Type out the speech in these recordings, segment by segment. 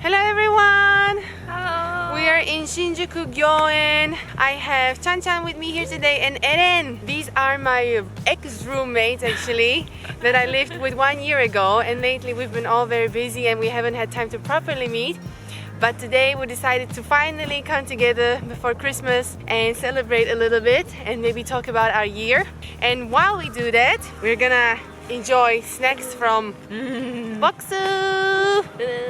Hello everyone! Hello. We are in Shinjuku Gyoen. I have Chan-chan with me here today and Eren. These are my ex-roommates actually that I lived with 1 year ago, and lately we've been all very busy and we haven't had time to properly meet. But today we decided to finally come together before Christmas and celebrate a little bit and maybe talk about our year. And while we do that, we're gonna enjoy snacks from Boksu.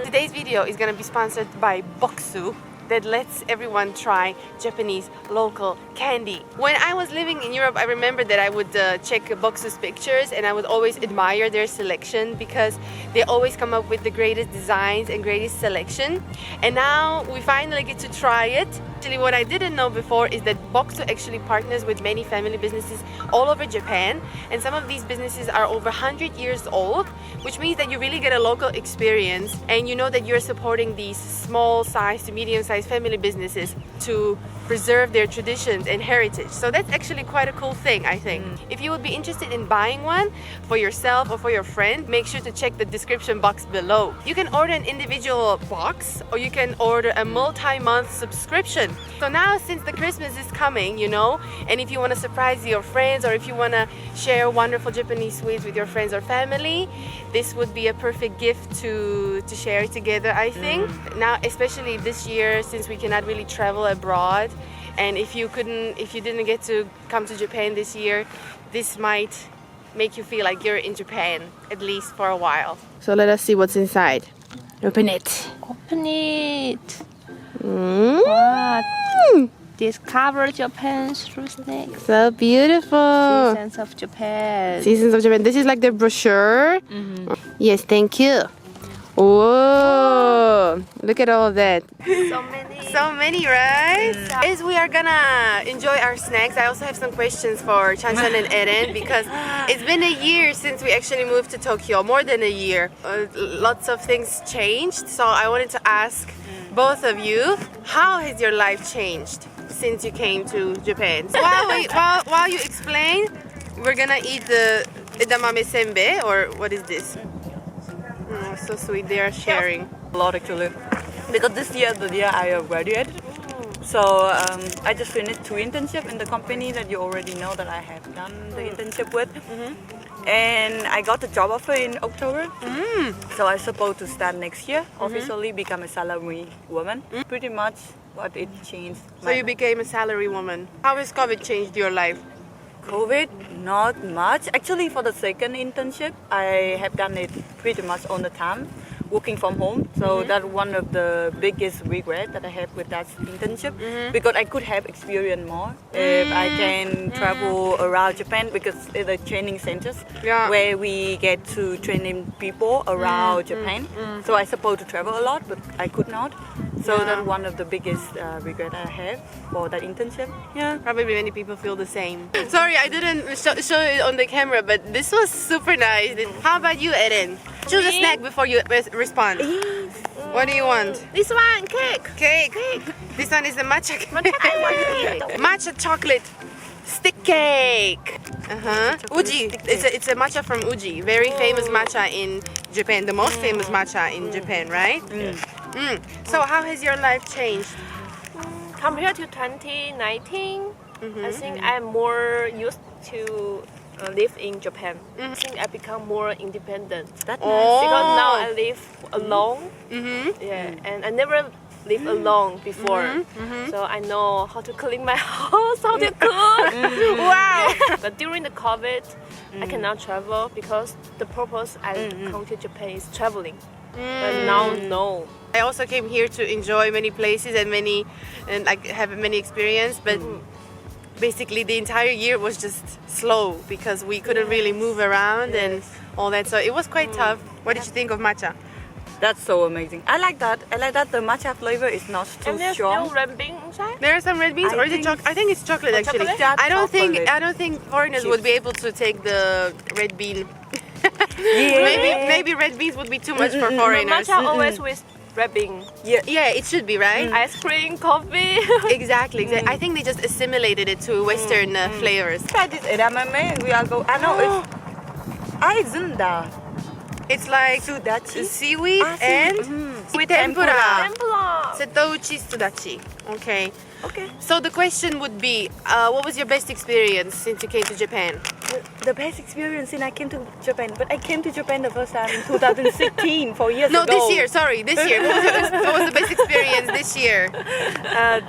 Today's video is gonna be sponsored by Boksu, that lets everyone try Japanese local candy. When I was living in Europe, I remember that I would check Boksu's pictures and I would always admire their selection because they always come up with the greatest designs and greatest selection. And now we finally get to try it. Actually, what I didn't know before is that Boksu actually partners with many family businesses all over Japan, and some of these businesses are over 100 years old, which means that you really get a local experience and you know that you're supporting these small size to medium sized family businesses to preserve their traditions and heritage. So that's actually quite a cool thing, I think. If you would be interested in buying one for yourself or for your friend, make sure to check the description box below. You can order an individual box or you can order a multi-month subscription. So now, since the Christmas is coming, you know, and if you want to surprise your friends or if you want to share wonderful Japanese sweets with your friends or family, this would be a perfect gift to share together, I think. Now, especially this year, since we cannot really travel abroad, and if you didn't get to come to Japan this year, this might make you feel like you're in Japan, at least for a while. So let us see what's inside. Open it. Open it. Mm. Wow. Discover Japan through snacks. So beautiful. Seasons of Japan. Seasons of Japan. This is like the brochure. Yes, thank you. Whoa! Look at all that. So many. So many, right? As we are gonna enjoy our snacks, I also have some questions for Chan-chan and Eren because it's been a year since we actually moved to Tokyo, more than a year. Lots of things changed, so I wanted to ask both of you, how has your life changed since you came to Japan? So while you explain, we're gonna eat the edamame senbei, or what is this? Oh, so sweet, they are sharing. A lot actually, because this year the year I graduated, so I just finished 2 internships in the company that you already know that I have done the internship with, and I got the job offer in October. So I'm supposed to start next year, officially become a salary woman. Pretty much what it changed. So you became a salary woman. How has COVID changed your life? COVID, not much. Actually, for the second internship, I have done it pretty much all the time, working from home. So that's one of the biggest regret that I have with that internship, because I could have experienced more if I can travel around Japan, because it's the training centers where we get to training people around Japan. So I supposed to travel a lot, but I could not. So that's one of the biggest regret I have for that internship. Yeah. Probably many people feel the same. Sorry, I didn't show it on the camera, but this was super nice. How about you, Eren? Choose a snack before you respond. What do you want? This one, cake. Cake. This one is the matcha cake. I want it. Matcha chocolate stick cake. Uji. It's a matcha from Uji. Very famous matcha in Japan. The most famous matcha in Japan, right? So how has your life changed? Compared to 2019, I think I'm more used to live in Japan. I think I become more independent. That's nice. Because now I live alone. Yeah, and I never lived alone before. So I know how to clean my house, how to cook. Wow! But during the COVID, I cannot travel because the purpose I come to Japan is traveling. But now, no. I also came here to enjoy many places and like have many experience, but basically the entire year was just slow because we couldn't really move around and all that. So it was quite tough. What did you think of matcha? That's so amazing. I like that. I like that the matcha flavor is not too And there's strong. no red bean inside? There are some red beans, or is it chocolate? I think it's chocolate actually. chocolate? I don't think foreigners would be able to take the red bean. Yeah. Maybe red beans would be too much for foreigners. Matcha always with red bean. Yeah, it should be, right? Ice cream, coffee. Exactly. I think they just assimilated it to Western flavors. Try this edamame. We are go. I know it's. Isn't that? It's like Sudachi. seaweed and With tempura. Tempura. Setouchi sudachi. Okay. Okay. So the question would be, what was your best experience since you came to Japan? The best experience since I came to Japan, but I came to Japan the first time in 2016, 4 years No, ago. this year. Sorry, this year. What was the best experience this year?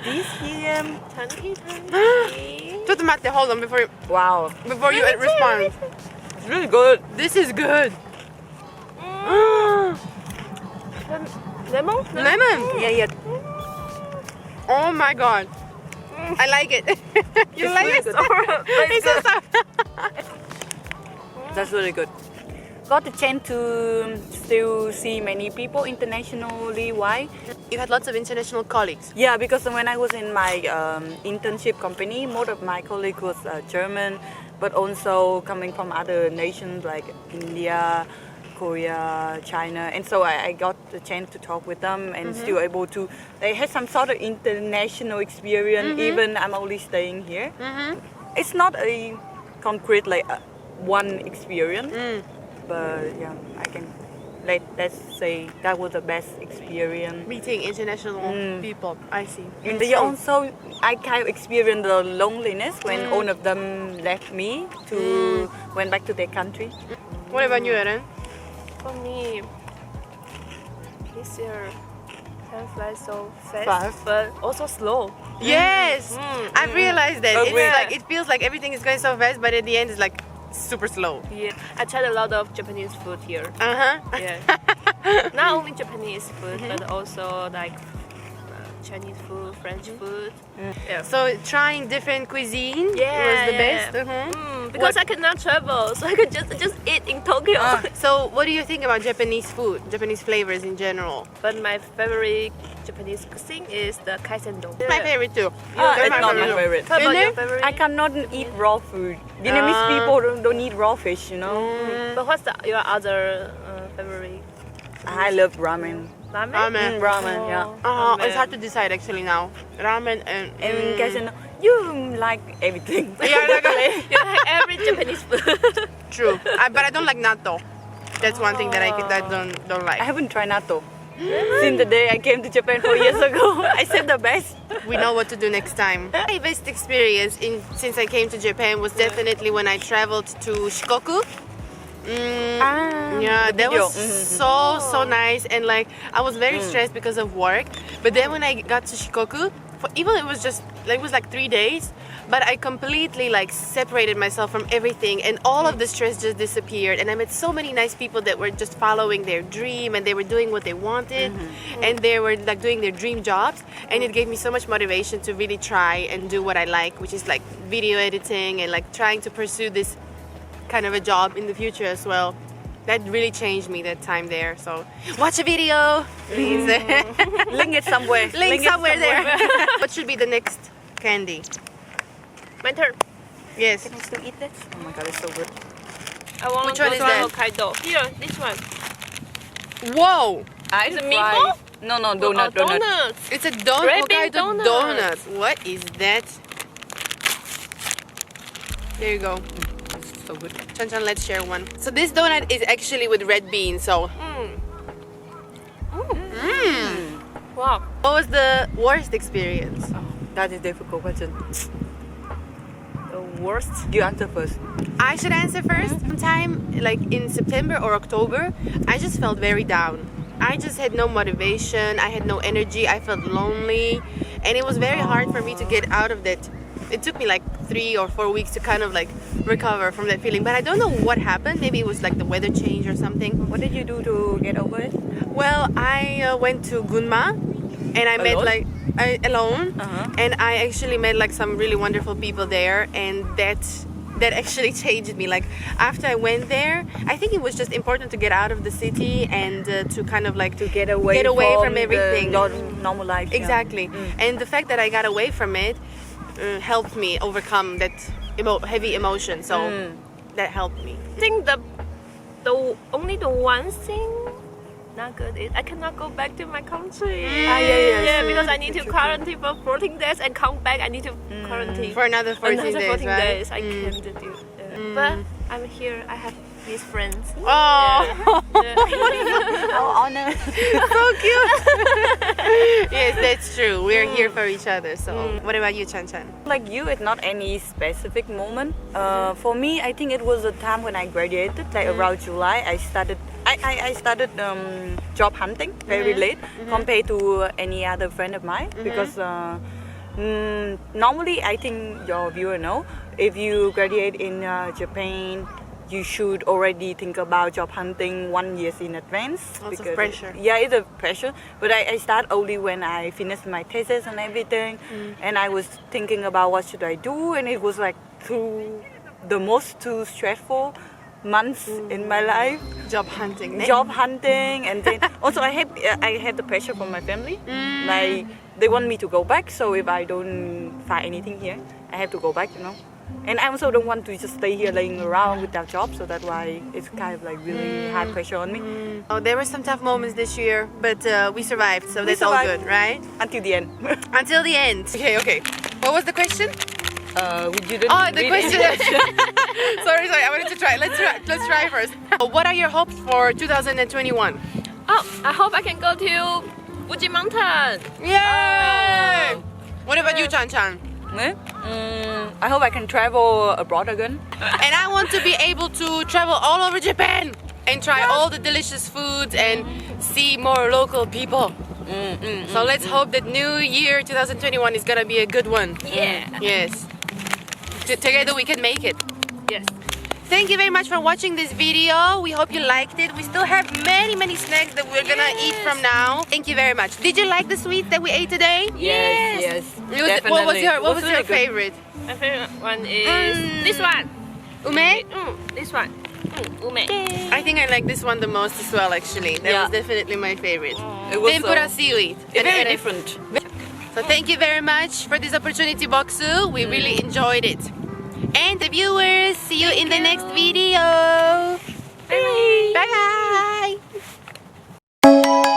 This year, 2020. ちょっと待って hold on before you wow, respond. it's really good. This is good. Lemon? Lemon. Yeah, yeah. Oh my god. I like it. You It's like really it? good. It's so sour. That's really good. Got the chance to still see many people internationally. Why? You had lots of international colleagues. Yeah, because when I was in my internship company, most of my colleagues was German, but also coming from other nations like India, Korea, China, and so I got the chance to talk with them and still able to. They had some sort of international experience. Even I'm only staying here. It's not a concrete like one experience, but yeah, I can. Let's say that was the best experience. Meeting international people. I see. And they also, I kind of experienced the loneliness when all of them left me to went back to their country. What about you, Erin? For me, this year time flies so fast, Fast. but also slow. Yes, I've realized that. It's Agree. like it feels like everything is going so fast, but at the end it's like super slow. Yeah, I tried a lot of Japanese food here. Uh huh. Yeah, not only Japanese food, but also like Chinese food, French food. Yeah. So trying different cuisine was the best. Because I could not travel, so I could just eat in Tokyo. So what do you think about Japanese food, Japanese flavors in general? But my favorite Japanese cuisine is the kaisendon. My favorite too. It's not my favorite. How about Is your it? favorite? I cannot eat raw food. Vietnamese people don't eat raw fish, you know. But what's your other favorite? I love ramen. Ramen? Ramen. Ramen, yeah. It's hard to decide actually now. Ramen and And guys, you like everything. yeah, like, You like every Japanese food. true. But I don't like natto. That's one thing that I don't like. I haven't tried natto. Since the day I came to Japan 4 years ago, I said the best. We know what to do next time. My best experience since I came to Japan was definitely when I traveled to Shikoku. Yeah, that was so nice, and like I was very stressed because of work. But then when I got to Shikoku, even it was like 3 days, but I completely like separated myself from everything, and all of the stress just disappeared. And I met so many nice people that were just following their dream, and they were doing what they wanted, and they were like doing their dream jobs. And it gave me so much motivation to really try and do what I like, which is like video editing and like trying to pursue this kind of a job in the future as well. That really changed me that time there. So watch a video, please. Link it somewhere. Link somewhere there. What should be the next candy? My turn. Yes. Can I still eat this? Oh my god, it's so good. I want Which to one go is to that? Hokkaido. Here, this one. Whoa! Is it meatball? No, donut. Donuts. It's a Red bean Hokkaido donut. donut. What is that? There you go. It's so good. Chan, let's share one. So this donut is actually with red beans. So Wow. what was the worst experience? Oh, that is a difficult question. The worst. You answer first. I should answer first. Sometime like in September or October, I just felt very down. I just had no motivation. I had no energy. I felt lonely, and it was very hard for me to get out of that. It took me like 3 or 4 weeks to kind of like recover from that feeling. But I don't know what happened. Maybe it was like the weather change or something. What did you do to get over it? Well, I went to Gunma, and I met Alone? like alone, Uh-huh. and I actually met like some really wonderful people there, and that actually changed me. Like after I went there, I think it was just important to get out of the city and to kind of like To get away from everything. the normal life. yeah. Exactly. And the fact that I got away from it helped me overcome that heavy emotion. So that helped me. I think the only the one thing not good is I cannot go back to my country. yeah, because I need to quarantine for 14 days and come back. I need to quarantine For another 14 another days, 14 right? days. I can't do. But I'm here. I have his friends. Oh, Our honor. so cute. Yes, that's true. We're here for each other. So, what about you, Chan Chan? Like you, it's not any specific moment. For me, I think it was a time when I graduated, like around July. I started job hunting very late compared to any other friend of mine because normally I think your viewer know if you graduate in Japan, you should already think about job hunting 1 year in advance. Lots of pressure. Yeah, it's a pressure. But I start only when I finished my thesis and everything, and I was thinking about what should I do, and it was like two stressful months in my life. Job hunting. Job hunting, and then also I have the pressure from my family. Like they want me to go back, so if I don't find anything here, I have to go back, you know. And I also don't want to just stay here laying around without job, so that's why it's kind of like really high pressure on me. Oh, there were some tough moments this year, but we survived, so that's all survived. good, right? Until the end. Until the end. Okay. What was the question? We didn't. Oh, the read question. any- sorry. I wanted to try. Let's try first. What are your hopes for 2021? Oh, I hope I can go to Fuji Mountain. Yay! What about you, Chan Chan? Me? I hope I can travel abroad again. And I want to be able to travel all over Japan and try all the delicious foods and see more local people. So let's hope that New Year 2021 is gonna be a good one. Yeah. Yes. Together we can make it. Yes. Thank you very much for watching this video. We hope you liked it. We still have many snacks that we're gonna eat from now. Thank you very much. Did you like the sweets that we ate today? Yes. What was Definitely. your Was really good. favorite? My favorite one is this one. Ume? This one. Ume. I think I like this one the most as well, actually. That Yeah. was definitely my favorite. It was Tempura seaweed. it's very And- different. So thank you very much for this opportunity, Boksu. We really enjoyed it. And the viewers, see you in the next video. Bye. Bye bye.